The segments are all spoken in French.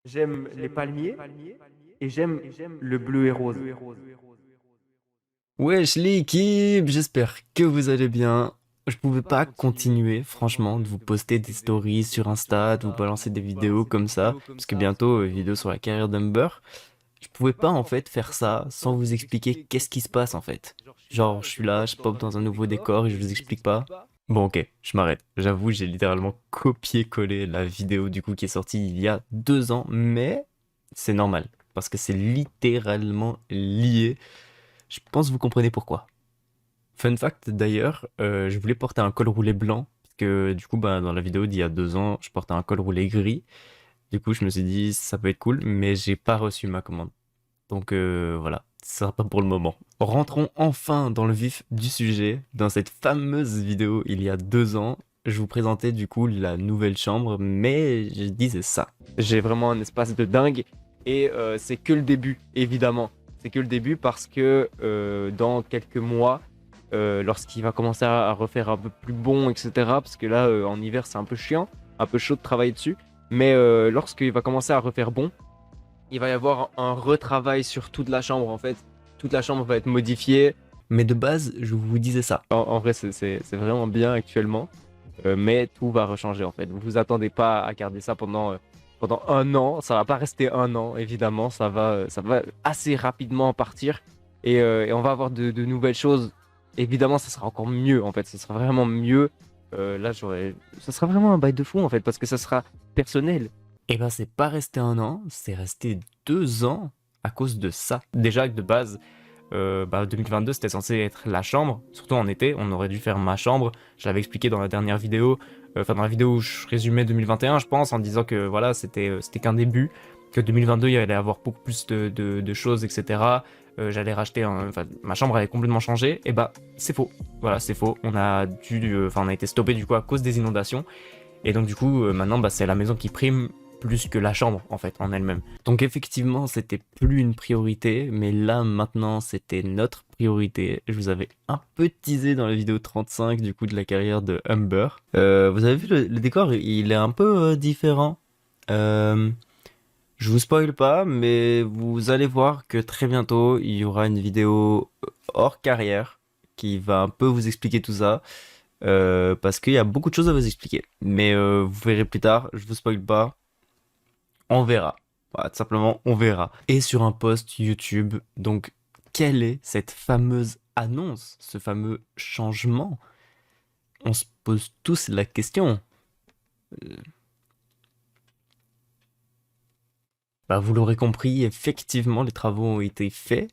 j'aime les palmiers et j'aime le bleu et rose. Wesh l'équipe, j'espère que vous allez bien. Je pouvais pas continuer, franchement, de vous poster des stories sur Insta, de vous balancer des vidéos comme ça, parce que bientôt, vidéo sur la carrière d'Umber. Je pouvais pas en fait faire ça sans vous expliquer qu'est-ce qui se passe en fait. Genre, je suis là, je pop dans un nouveau décor et je vous explique pas. Bon, ok, je m'arrête. J'avoue, j'ai littéralement copié-collé la vidéo du coup qui est sortie il y a 2 ans, mais c'est normal parce que c'est littéralement lié. Je pense que vous comprenez pourquoi. Fun fact d'ailleurs, je voulais porter un col roulé blanc, parce que du coup, bah, dans la vidéo d'il y a 2 ans, je portais un col roulé gris. Du coup, je me suis dit, ça peut être cool, mais j'ai pas reçu ma commande. Donc voilà, ça sera pas pour le moment. Rentrons enfin dans le vif du sujet. Dans cette fameuse vidéo il y a 2 ans, je vous présentais du coup la nouvelle chambre, mais je disais ça. J'ai vraiment un espace de dingue et c'est que le début, évidemment. C'est que le début parce que dans quelques mois, lorsqu'il va commencer à refaire un peu plus bon, etc. Parce que là, en hiver, c'est un peu chiant, un peu chaud de travailler dessus. Mais lorsqu'il va commencer à refaire bon, il va y avoir un retravail sur toute la chambre en fait. Toute la chambre va être modifiée. Mais de base, je vous disais ça. En vrai, c'est vraiment bien actuellement. Mais tout va rechanger en fait. Vous vous attendez pas à garder ça pendant un an. Ça va pas rester un an, évidemment. Ça va assez rapidement partir. Et on va avoir de nouvelles choses. Évidemment, ça sera encore mieux en fait. Ça sera vraiment mieux. Là, ça sera vraiment un bail de fou en fait. Parce que ça sera personnel. Et ben, c'est pas resté un an, c'est resté 2 ans à cause de ça. Déjà que de base, 2022 c'était censé être la chambre, surtout en été, on aurait dû faire ma chambre. Je l'avais expliqué dans la dernière vidéo, enfin dans la vidéo où je résumais 2021, je pense, en disant que voilà, c'était qu'un début, que 2022 il y allait avoir beaucoup plus de choses, etc. J'allais racheter, enfin ma chambre allait complètement changer. Et bah c'est faux, voilà c'est faux. On a été stoppé du coup à cause des inondations. Et donc du coup, maintenant, bah, c'est la maison qui prime plus que la chambre en fait en elle-même. Donc effectivement, c'était plus une priorité, mais là maintenant, c'était notre priorité. Je vous avais un peu teasé dans la vidéo 35 du coup de la carrière de Humber. Vous avez vu le décor, il est un peu différent. Euh, je vous spoil pas, mais vous allez voir que très bientôt, il y aura une vidéo hors carrière qui va un peu vous expliquer tout ça. Parce qu'il y a beaucoup de choses à vous expliquer. Mais vous verrez plus tard, je vous spoil pas, on verra. Voilà, tout simplement, on verra. Et sur un post YouTube, donc, quelle est cette fameuse annonce, ce fameux changement? On se pose tous la question. Euh, vous l'aurez compris, effectivement, les travaux ont été faits.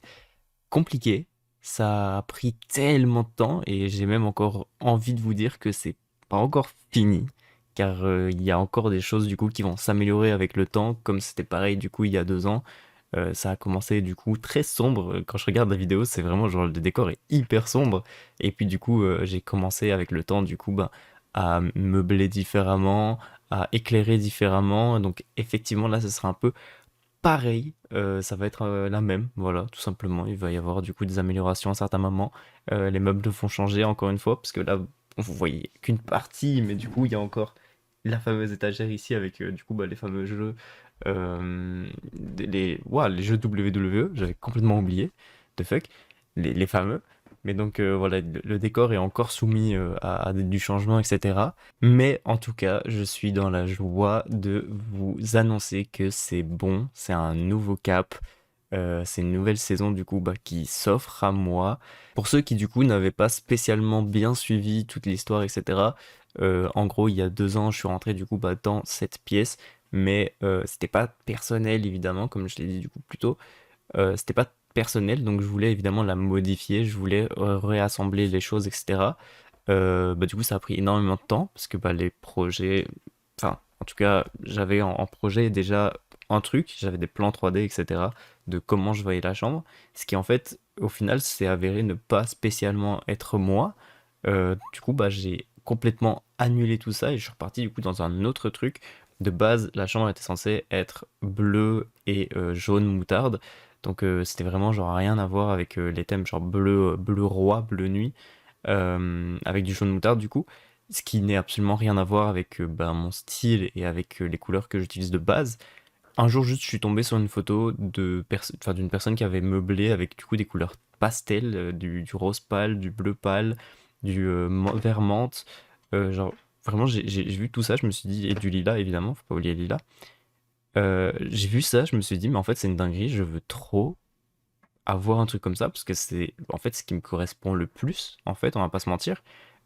Compliqué. Ça a pris tellement de temps et j'ai même encore envie de vous dire que c'est pas encore fini. Car il y a encore des choses du coup qui vont s'améliorer avec le temps, comme c'était pareil du coup il y a 2 ans. Ça a commencé du coup très sombre. Quand je regarde la vidéo, c'est vraiment genre le décor est hyper sombre. Et puis du coup, j'ai commencé avec le temps du coup à meubler différemment, à éclairer différemment. Donc effectivement là, ce sera un peu pareil, ça va être la même, voilà, tout simplement. Il va y avoir du coup des améliorations à certains moments. Les meubles vont changer encore une fois, parce que là, vous voyez qu'une partie, mais du coup, il y a encore la fameuse étagère ici avec du coup les fameux jeux, ouah, les jeux WWE, j'avais complètement oublié, de fuck, les fameux. Mais donc voilà, le décor est encore soumis à du changement, etc. Mais en tout cas, je suis dans la joie de vous annoncer que c'est bon, c'est un nouveau cap, c'est une nouvelle saison du coup qui s'offre à moi. Pour ceux qui du coup n'avaient pas spécialement bien suivi toute l'histoire, etc. En gros, il y a 2 ans, je suis rentré du coup dans cette pièce, mais c'était pas personnel évidemment, comme je l'ai dit du coup plus tôt. C'était pas personnel, donc je voulais évidemment la modifier, je voulais réassembler les choses, etc. Du coup, ça a pris énormément de temps parce que les projets, enfin, en tout cas, j'avais en projet déjà un truc, j'avais des plans 3D, etc. de comment je voyais la chambre, ce qui en fait, au final, s'est avéré ne pas spécialement être moi. Du coup, j'ai complètement annulé tout ça et je suis reparti du coup dans un autre truc. De base, la chambre était censée être bleue et jaune moutarde. Donc c'était vraiment genre rien à voir avec les thèmes genre bleu, bleu roi, bleu nuit, avec du jaune moutarde du coup, ce qui n'est absolument rien à voir avec mon style et avec les couleurs que j'utilise de base. Un jour, juste, je suis tombé sur une photo d'une personne qui avait meublé avec du coup des couleurs pastel, du rose pâle, du bleu pâle, vert menthe. Genre, vraiment, j'ai vu tout ça, je me suis dit, et du lilas évidemment, faut pas oublier le lilas. J'ai vu ça, je me suis dit, mais en fait, c'est une dinguerie, je veux trop avoir un truc comme ça parce que c'est en fait ce qui me correspond le plus, en fait, on va pas se mentir.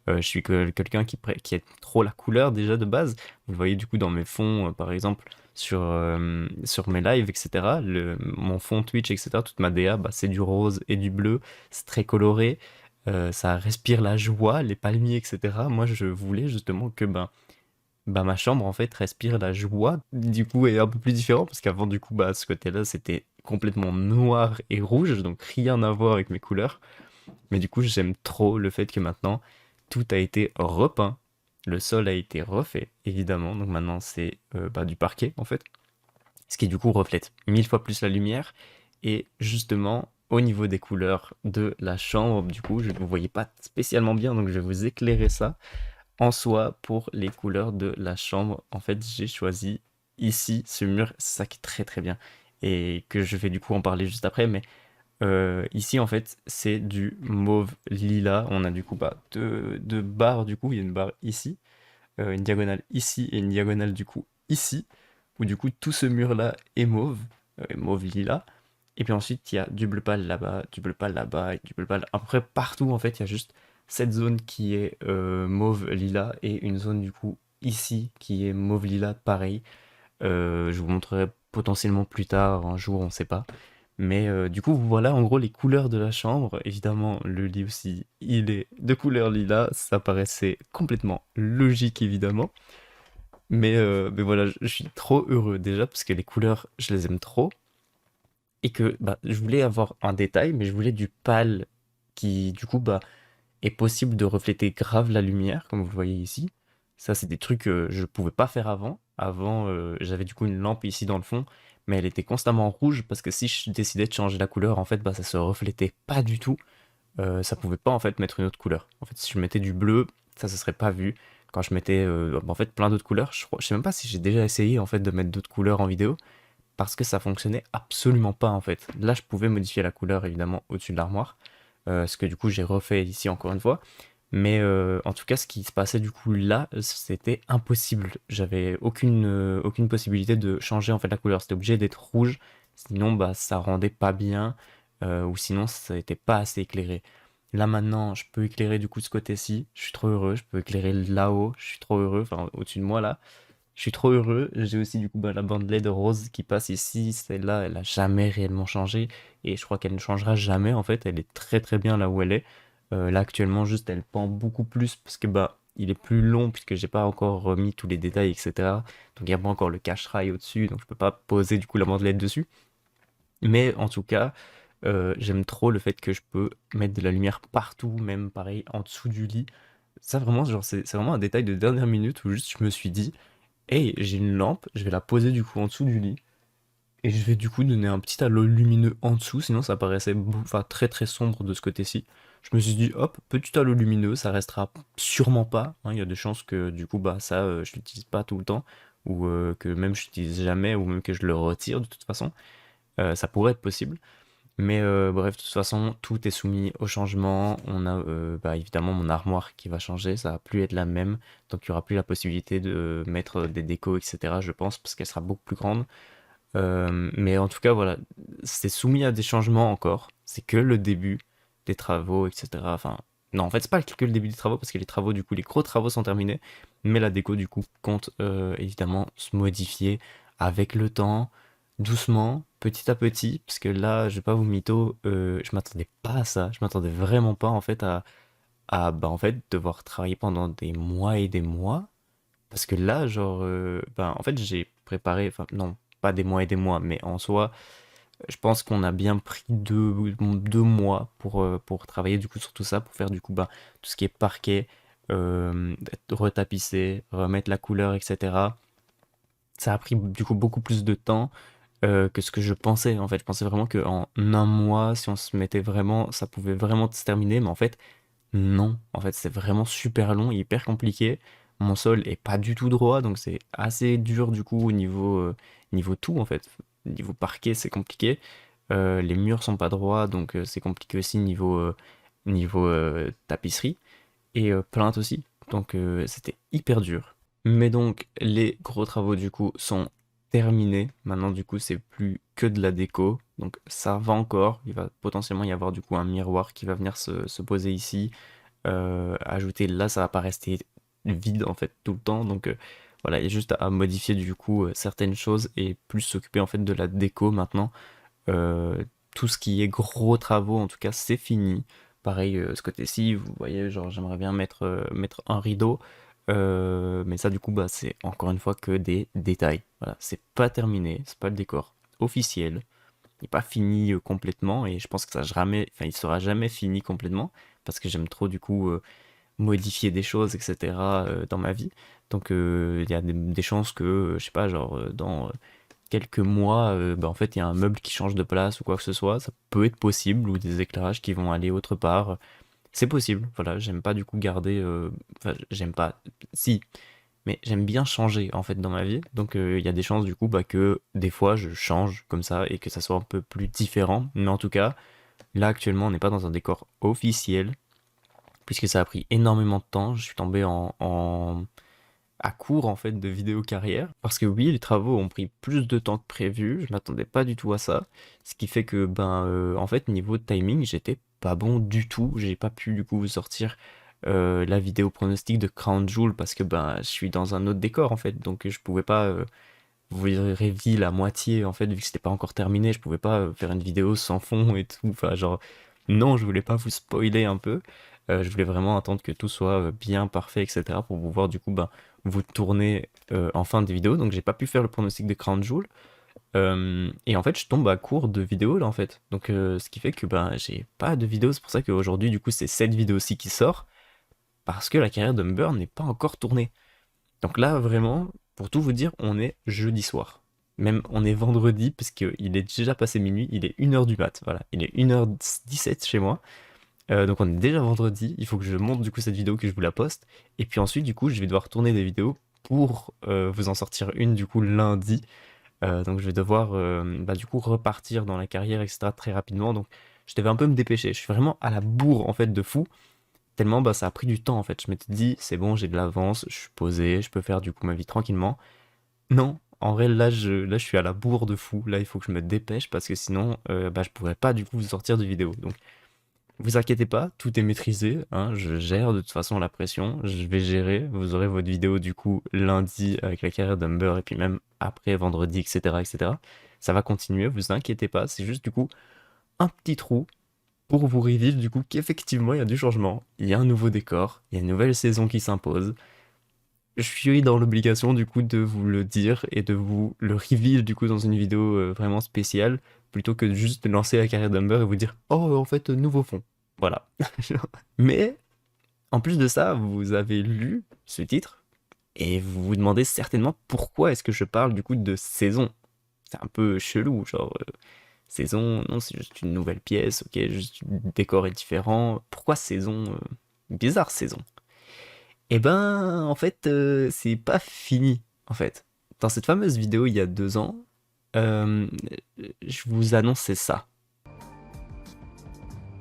Je suis quelqu'un qui aime trop la couleur déjà de base. Vous le voyez du coup dans mes fonds, par exemple, sur mes lives, etc. Mon fond Twitch, etc. Toute ma DA, bah, c'est du rose et du bleu. C'est très coloré. Ça respire la joie, les palmiers, etc. Moi, je voulais justement que bah, ma chambre en fait respire la joie. Du coup, est un peu plus différent parce qu'avant, du coup, bah, ce côté-là, c'était complètement noir et rouge, donc rien à voir avec mes couleurs. Mais du coup, j'aime trop le fait que maintenant, tout a été repeint. Le sol a été refait, évidemment. Donc maintenant, c'est bah, du parquet, en fait. Ce qui, du coup, reflète 1000 fois plus la lumière. Et justement, au niveau des couleurs de la chambre, du coup, je ne vous voyez pas spécialement bien, donc je vais vous éclairer ça. En soi, pour les couleurs de la chambre, en fait, j'ai choisi ici ce mur, c'est ça qui est très très bien. Et que je vais du coup en parler juste après, mais ici, en fait, c'est du mauve lilas. On a du coup bah, deux barres, du coup. Il y a une barre ici, une diagonale ici et une diagonale du coup ici, où du coup tout ce mur-là est mauve, mauve lilas. Et puis ensuite, il y a du bleu pâle là-bas, du bleu pâle là-bas, et du bleu pâle. Après, partout, en fait, il y a juste cette zone qui est mauve lilas et une zone du coup ici qui est mauve lilas, pareil. Je vous montrerai potentiellement plus tard, un jour, on sait pas. Mais du coup, voilà en gros les couleurs de la chambre. Évidemment, le lit aussi, il est de couleur lilas. Ça paraissait complètement logique, évidemment. Mais voilà, je suis trop heureux déjà parce que les couleurs, je les aime trop. Et que bah, je voulais avoir un détail, mais je voulais du pâle qui, du coup, bah, est possible de refléter grave la lumière, comme vous le voyez ici. Ça, c'est des trucs que je pouvais pas faire avant. Avant, j'avais du coup une lampe ici dans le fond, mais elle était constamment rouge parce que si je décidais de changer la couleur, en fait, bah, ça se reflétait pas du tout. Ça pouvait pas en fait mettre une autre couleur. En fait, si je mettais du bleu, ça se serait pas vu. Quand je mettais en fait plein d'autres couleurs, je sais même pas si j'ai déjà essayé en fait de mettre d'autres couleurs en vidéo parce que ça fonctionnait absolument pas en fait. Là, je pouvais modifier la couleur évidemment au-dessus de l'armoire, ce que du coup j'ai refait ici encore une fois. Mais en tout cas, ce qui se passait du coup là, c'était impossible. J'avais aucune possibilité de changer en fait la couleur. C'était obligé d'être rouge, sinon bah ça rendait pas bien, ou sinon ça n'était pas assez éclairé. Là maintenant, je peux éclairer du coup ce côté-ci. Je suis trop heureux. Je peux éclairer là-haut. Je suis trop heureux. Enfin, au-dessus de moi là. Je suis trop heureux. J'ai aussi du coup bah, la bande LED rose qui passe ici. Celle-là, elle a jamais réellement changé. Et je crois qu'elle ne changera jamais en fait. Elle est très très bien là où elle est. Là actuellement, juste elle pend beaucoup plus parce que bah il est plus long puisque j'ai pas encore remis tous les détails, etc. Donc il n'y a pas encore le cache-rail au-dessus. Donc je peux pas poser du coup la bande LED dessus. Mais en tout cas, j'aime trop le fait que je peux mettre de la lumière partout, même pareil en dessous du lit. Ça vraiment, genre c'est vraiment un détail de dernière minute où juste je me suis dit, hey, j'ai une lampe, je vais la poser du coup en dessous du lit. Et je vais du coup donner un petit halo lumineux en dessous, sinon ça paraissait enfin, très très sombre de ce côté-ci. Je me suis dit, hop, petit halo lumineux, ça restera sûrement pas, hein. Il y a des chances que du coup, bah ça, je l'utilise pas tout le temps, ou que même je l'utilise jamais, ou même que je le retire de toute façon. Ça pourrait être possible. Mais bref, de toute façon, tout est soumis au changement. On a bah, évidemment mon armoire qui va changer, ça va plus être la même. Donc il n'y aura plus la possibilité de mettre des décos, etc. Je pense, parce qu'elle sera beaucoup plus grande. Mais en tout cas, voilà, c'est soumis à des changements encore. C'est que le début des travaux, etc. Enfin, non, en fait, c'est pas que le début des travaux, parce que les travaux, du coup, les gros travaux sont terminés. Mais la déco, du coup, compte évidemment se modifier avec le temps, doucement, petit à petit. Parce que là, je vais pas vous mytho, je m'attendais pas à ça. Je m'attendais vraiment pas, en fait, à bah, en fait, devoir travailler pendant des mois et des mois. Parce que là, genre, ben, en fait, j'ai préparé, enfin, non, pas des mois et des mois, mais en soi, je pense qu'on a bien pris 2 mois pour travailler du coup sur tout ça, pour faire du coup bah, tout ce qui est parquet, retapisser, remettre la couleur, etc. Ça a pris du coup beaucoup plus de temps que ce que je pensais. En fait, je pensais vraiment qu'en un mois, si on se mettait vraiment, ça pouvait vraiment se terminer, mais en fait, non. En fait, c'est vraiment super long, hyper compliqué. mon sol est pas du tout droit, donc c'est assez dur du coup au niveau tout en fait. Niveau parquet, c'est compliqué. Les murs sont pas droits, donc c'est compliqué aussi niveau tapisserie. Et plainte aussi. Donc c'était hyper dur. Mais donc les gros travaux du coup sont terminés. Maintenant du coup c'est plus que de la déco. Donc ça va encore. Il va potentiellement y avoir du coup un miroir qui va venir se poser ici. Ajouter là, ça va pas rester vide en fait tout le temps. Donc voilà, il y a juste à modifier du coup certaines choses et plus s'occuper en fait de la déco maintenant. Euh, tout ce qui est gros travaux, en tout cas, c'est fini. Pareil, ce côté-ci, vous voyez, genre, j'aimerais bien mettre un rideau. Mais ça, du coup, bah, c'est encore une fois que des détails. Voilà, c'est pas terminé, c'est pas le décor officiel. Il n'est pas fini complètement et je pense que ça jamais, enfin, il sera jamais fini complètement parce que j'aime trop, du coup, modifier des choses, etc. Dans ma vie. Donc, il y a des chances que, je sais pas, genre, dans quelques mois, bah, en fait, il y a un meuble qui change de place ou quoi que ce soit, ça peut être possible, ou des éclairages qui vont aller autre part. C'est possible, voilà, j'aime pas du coup garder. Enfin, j'aime pas. Si, mais j'aime bien changer en fait dans ma vie. Donc il y a des chances du coup bah, que des fois je change comme ça et que ça soit un peu plus différent. Mais en tout cas, là actuellement, on n'est pas dans un décor officiel, puisque ça a pris énormément de temps. Je suis tombé à court en fait de vidéo carrière parce que oui les travaux ont pris plus de temps que prévu, je m'attendais pas du tout à ça, ce qui fait que ben en fait niveau timing j'étais pas bon du tout, j'ai pas pu du coup vous sortir la vidéo pronostic de Crown Jewel parce que ben je suis dans un autre décor en fait, donc je pouvais pas vous reveal à moitié en fait vu que c'était pas encore terminé, je pouvais pas faire une vidéo sans fond et tout, enfin genre non je voulais pas vous spoiler un peu. Je voulais vraiment attendre que tout soit bien parfait etc pour pouvoir du coup ben vous tourner en fin de vidéo, donc j'ai pas pu faire le pronostic de Crown Jewel. Et en fait, je tombe à court de vidéos là en fait. Donc, ce qui fait que ben j'ai pas de vidéos. C'est pour ça qu'aujourd'hui, du coup, c'est cette vidéo-ci qui sort parce que la carrière d'Humber n'est pas encore tournée. Donc là, vraiment, pour tout vous dire, on est jeudi soir. Même on est vendredi parce qu'il est déjà passé minuit. Il est 1h du mat. Voilà, il est 1h17 chez moi. Donc on est déjà vendredi, il faut que je monte du coup cette vidéo, que je vous la poste. Et puis ensuite du coup je vais devoir tourner des vidéos pour vous en sortir une du coup lundi. Donc je vais devoir bah, du coup repartir dans la carrière etc très rapidement. Donc je devais un peu me dépêcher. Je suis vraiment à la bourre en fait de fou. Tellement bah, ça a pris du temps en fait. Je m'étais dit c'est bon j'ai de l'avance, je suis posé, je peux faire du coup ma vie tranquillement. Non, en vrai là je suis à la bourre de fou. Là il faut que je me dépêche parce que sinon bah, je pourrais pas du coup vous sortir de vidéo. Donc vous inquiétez pas, tout est maîtrisé, hein, je gère de toute façon la pression, je vais gérer, vous aurez votre vidéo du coup lundi avec la carrière d'Humber et puis même après vendredi, etc., etc. Ça va continuer, vous inquiétez pas, c'est juste du coup un petit trou pour vous reveal du coup qu'effectivement il y a du changement, il y a un nouveau décor, il y a une nouvelle saison qui s'impose. Je suis dans l'obligation du coup de vous le dire et de vous le reveal du coup dans une vidéo vraiment spéciale plutôt que de juste lancer la carrière d'Humber et vous dire oh en fait nouveau fond. Voilà. Mais en plus de ça, vous avez lu ce titre et vous vous demandez certainement pourquoi est-ce que je parle du coup de saison. C'est un peu chelou, genre saison, non, c'est juste une nouvelle pièce, ok, juste le décor est différent. Pourquoi saison bizarre saison. Eh ben, en fait, c'est pas fini, en fait. Dans cette fameuse vidéo il y a 2 ans, euh, je vous annonçais ça.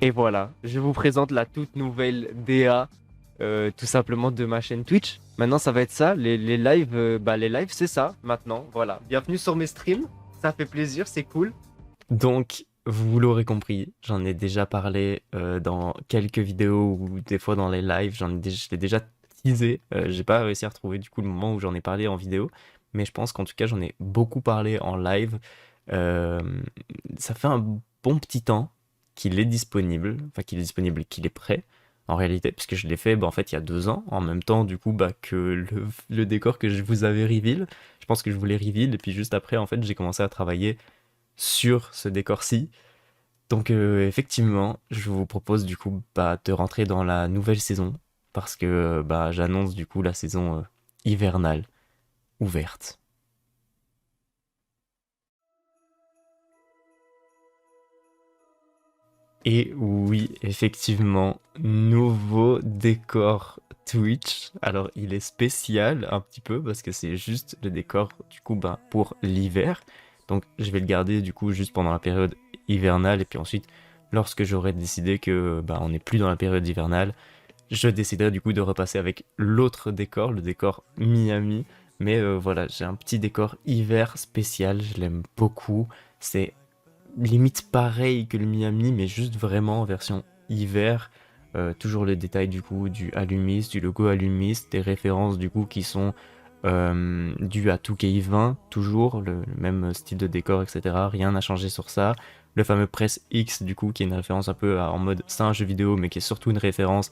Et voilà, je vous présente la toute nouvelle DA, tout simplement de ma chaîne Twitch. Maintenant, ça va être ça, les lives, bah les lives, c'est ça, maintenant, voilà. Bienvenue sur mes streams, ça fait plaisir, c'est cool. Donc, vous l'aurez compris, j'en ai déjà parlé dans quelques vidéos ou des fois dans les lives, je l'ai déjà teasé. J'ai pas réussi à retrouver du coup le moment où j'en ai parlé en vidéo, mais je pense qu'en tout cas, j'en ai beaucoup parlé en live. Euh, Ça fait un bon petit temps qu'il est disponible, enfin qu'il est disponible, qu'il est prêt en réalité, puisque je l'ai fait bah, en fait il y a 2 ans, en même temps du coup bah, que le décor que je vous avais reveal. Je pense que je voulais reveal et puis juste après en fait j'ai commencé à travailler sur ce décor-ci. Donc effectivement, je vous propose du coup bah, de rentrer dans la nouvelle saison parce que bah, j'annonce du coup la saison hivernale ouverte. Et oui, effectivement, nouveau décor Twitch. Alors, il est spécial un petit peu parce que c'est juste le décor du coup bah, pour l'hiver. Donc, je vais le garder du coup juste pendant la période hivernale et puis ensuite, lorsque j'aurai décidé que bah, on n'est plus dans la période hivernale, je déciderai du coup de repasser avec l'autre décor, le décor Miami. Mais voilà, j'ai un petit décor hiver spécial, je l'aime beaucoup. C'est limite pareil que le Miami, mais juste vraiment en version hiver. Toujours les détails du coup du Alumis, du logo Alumis, des références du coup qui sont dues à 2K20, toujours le même style de décor, etc. Rien n'a changé sur ça. Le fameux Press X du coup qui est une référence un peu en mode c'est un jeu vidéo, mais qui est surtout une référence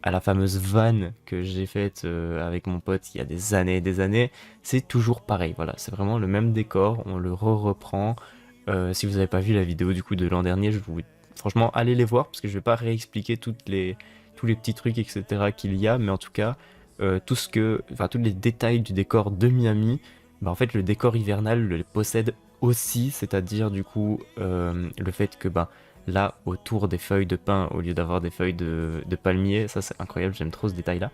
à la fameuse vanne que j'ai faite avec mon pote il y a des années et des années. C'est toujours pareil, voilà, c'est vraiment le même décor, on le reprend. Si vous n'avez pas vu la vidéo du coup de l'an dernier, je vous franchement allez les voir parce que je vais pas réexpliquer tous les petits trucs etc qu'il y a, mais en tout cas tous les détails du décor de Miami, bah en fait le décor hivernal le possède aussi, c'est-à-dire du coup le fait que bah là autour des feuilles de pin au lieu d'avoir des feuilles de palmier, ça c'est incroyable, j'aime trop ce détail là.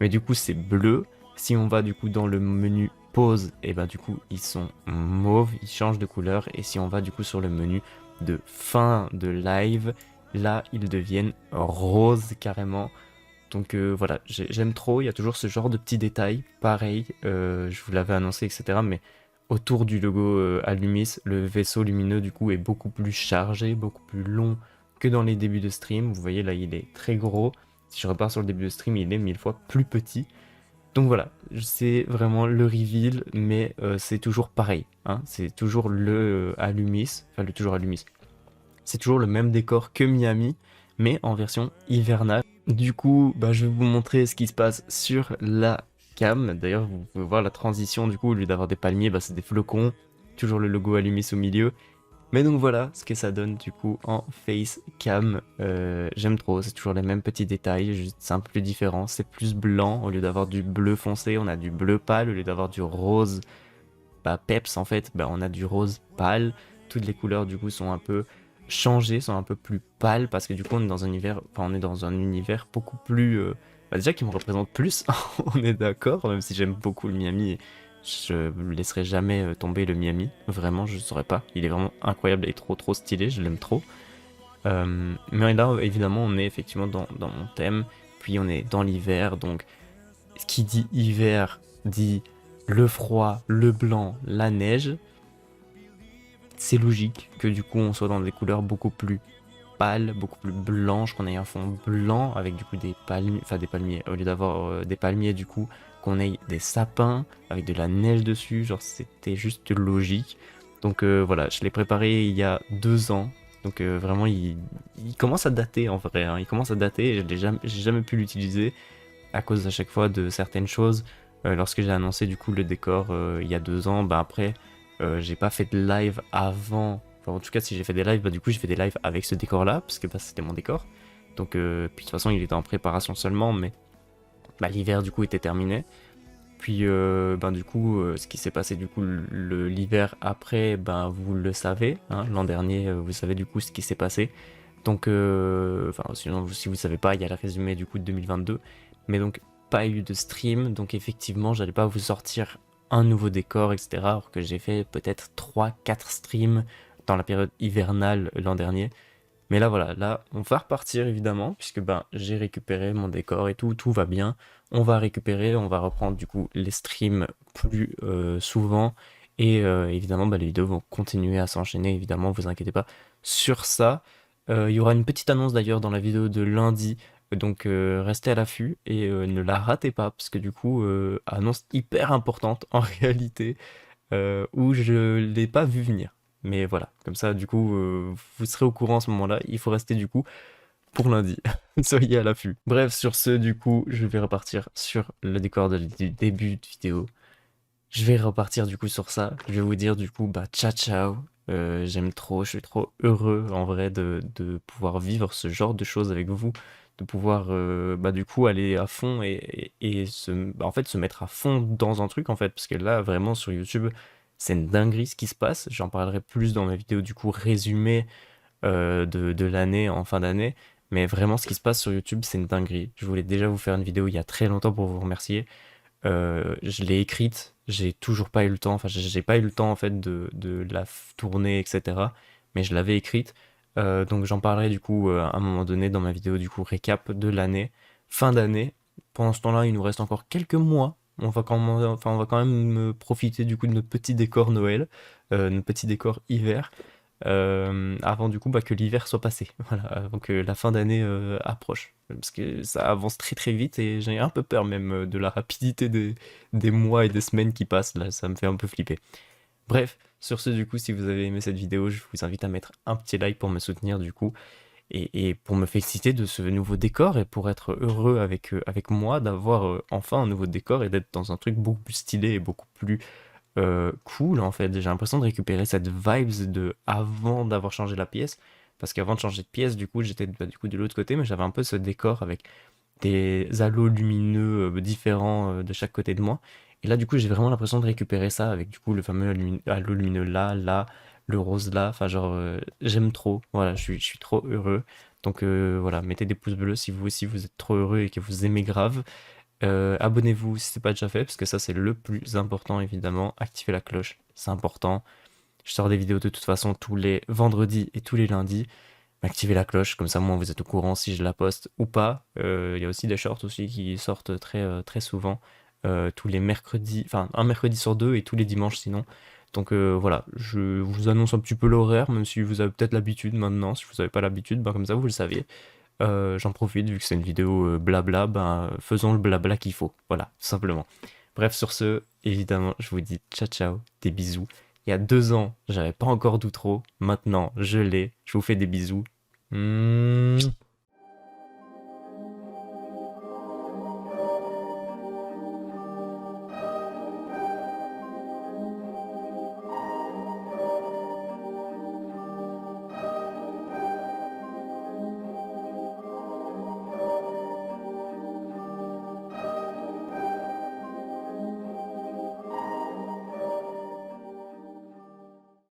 Mais du coup c'est bleu. Si on va du coup dans le menu pause, et bah du coup ils sont mauves, ils changent de couleur. Et si on va du coup sur le menu de fin de live, là ils deviennent roses carrément. Donc voilà, j'aime trop, il y a toujours ce genre de petits détails, pareil, je vous l'avais annoncé, etc. Mais autour du logo Alumis, le vaisseau lumineux du coup est beaucoup plus chargé, beaucoup plus long que dans les débuts de stream. Vous voyez là, il est très gros. Si je repars sur le début de stream, il est 1000 fois plus petit. Donc voilà, c'est vraiment le reveal, mais c'est toujours pareil, hein. C'est toujours le Alumis, enfin le toujours Alumis. C'est toujours le même décor que Miami, mais en version hivernale. Du coup, bah, je vais vous montrer ce qui se passe sur la cam. D'ailleurs, vous pouvez voir la transition, du coup, au lieu d'avoir des palmiers, bah, c'est des flocons. Toujours le logo Alumis au milieu. Mais donc voilà ce que ça donne du coup en face cam. J'aime trop, c'est toujours les mêmes petits détails, juste c'est un peu plus différent. C'est plus blanc, au lieu d'avoir du bleu foncé, on a du bleu pâle, au lieu d'avoir du rose bah, peps en fait, bah, on a du rose pâle. Toutes les couleurs du coup sont un peu changées, sont un peu plus pâles parce que du coup on est dans un univers, enfin, on est dans un univers beaucoup plus, bah, déjà qui me représente plus, on est d'accord, même si j'aime beaucoup le Miami, je ne laisserai jamais tomber le Miami, vraiment je ne saurais pas, il est vraiment incroyable et trop stylé, je l'aime trop. Mais là évidemment on est effectivement dans mon thème, puis on est dans l'hiver, donc ce qui dit hiver dit le froid, le blanc, la neige. C'est logique que du coup on soit dans des couleurs beaucoup plus pâles, beaucoup plus blanches, qu'on ait un fond blanc avec du coup des palmiers, enfin des palmiers, au lieu d'avoir des palmiers du coup, qu'on ait des sapins avec de la neige dessus, genre c'était juste logique. Donc voilà, je l'ai préparé il y a 2 ans, donc vraiment il commence à dater en vrai, hein. Il commence à dater et j'ai jamais pu l'utiliser à cause à chaque fois de certaines choses. Lorsque j'ai annoncé du coup le décor il y a 2 ans, bah après j'ai pas fait de live avant. Enfin, en tout cas, si j'ai fait des lives, bah du coup j'ai fait des lives avec ce décor là, parce que bah, c'était mon décor. Donc puis de toute façon il était en préparation seulement, mais bah, l'hiver du coup était terminé. Puis ben du coup ce qui s'est passé du coup l'hiver après, ben vous le savez, hein, l'an dernier vous savez du coup ce qui s'est passé. Donc enfin sinon si vous savez pas, il y a le résumé du coup de 2022. Mais donc pas eu de stream, donc effectivement j'allais pas vous sortir un nouveau décor etc. Alors que j'ai fait peut-être 3 4 streams dans la période hivernale l'an dernier. Mais là voilà, là on va repartir évidemment, puisque ben j'ai récupéré mon décor et tout va bien. On va récupérer, on va reprendre du coup les streams plus souvent. Et évidemment bah, les vidéos vont continuer à s'enchaîner, évidemment, vous inquiétez pas sur ça. Il y aura une petite annonce d'ailleurs dans la vidéo de lundi, donc restez à l'affût et ne la ratez pas, parce que du coup, annonce hyper importante en réalité, où je l'ai pas vu venir. Mais voilà, comme ça, du coup, vous serez au courant à ce moment-là. Il faut rester, du coup, pour lundi. Soyez à l'affût. Bref, sur ce, du coup, je vais repartir sur le décor du début de vidéo. Je vais repartir, du coup, sur ça. Je vais vous dire, du coup, bah, ciao, ciao. J'aime trop, je suis trop heureux, en vrai, de pouvoir vivre ce genre de choses avec vous. De pouvoir, bah, du coup, aller à fond bah, en fait, se mettre à fond dans un truc, en fait. Parce que là, vraiment, sur YouTube, c'est une dinguerie ce qui se passe. J'en parlerai plus dans ma vidéo du coup résumée de l'année en fin d'année. Mais vraiment, ce qui se passe sur YouTube, c'est une dinguerie. Je voulais déjà vous faire une vidéo il y a très longtemps pour vous remercier. Je l'ai écrite, j'ai toujours pas eu le temps, enfin j'ai pas eu le temps en fait de la tourner, etc. Mais je l'avais écrite. Donc j'en parlerai du coup à un moment donné dans ma vidéo du coup récap de l'année, fin d'année. Pendant ce temps-là, il nous reste encore quelques mois. On va quand même profiter du coup de notre petit décor Noël, notre petit décor hiver, avant du coup que l'hiver soit passé, voilà, avant que la fin d'année approche. Parce que ça avance très très vite et j'ai un peu peur même de la rapidité des mois et des semaines qui passent, là ça me fait un peu flipper. Bref, sur ce du coup, si vous avez aimé cette vidéo, je vous invite à mettre un petit like pour me soutenir du coup et pour me féliciter de ce nouveau décor et pour être heureux avec moi d'avoir enfin un nouveau décor et d'être dans un truc beaucoup plus stylé et beaucoup plus cool en fait. J'ai l'impression de récupérer cette vibes de avant d'avoir changé la pièce. Parce qu'avant de changer de pièce, du coup, j'étais bah, du coup de l'autre côté, mais j'avais un peu ce décor avec des halos lumineux différents de chaque côté de moi. Et là, du coup, j'ai vraiment l'impression de récupérer ça avec du coup le fameux halo lumineux là, le rose là. Enfin, genre, j'aime trop. Voilà, je suis trop heureux. Donc voilà, mettez des pouces bleus si vous aussi vous êtes trop heureux et que vous aimez grave. Abonnez-vous si c'est pas déjà fait, parce que ça c'est le plus important évidemment. Activez la cloche, c'est important. Je sors des vidéos de toute façon tous les vendredis et tous les lundis. Activez la cloche, comme ça moi vous êtes au courant si je la poste ou pas. Il y a aussi des shorts aussi qui sortent très souvent. Tous les mercredis, enfin un mercredi sur deux et tous les dimanches sinon. Donc voilà, je vous annonce un petit peu l'horaire, même si vous avez peut-être l'habitude maintenant. Si vous n'avez pas l'habitude, ben comme ça vous le savez. J'en profite, vu que c'est une vidéo blabla, ben, faisons le blabla qu'il faut. Voilà, tout simplement. Bref, sur ce, évidemment, je vous dis ciao ciao, des bisous. Il y a 2 ans, j'avais pas encore d'outro. Maintenant, je l'ai. Je vous fais des bisous. Mmh.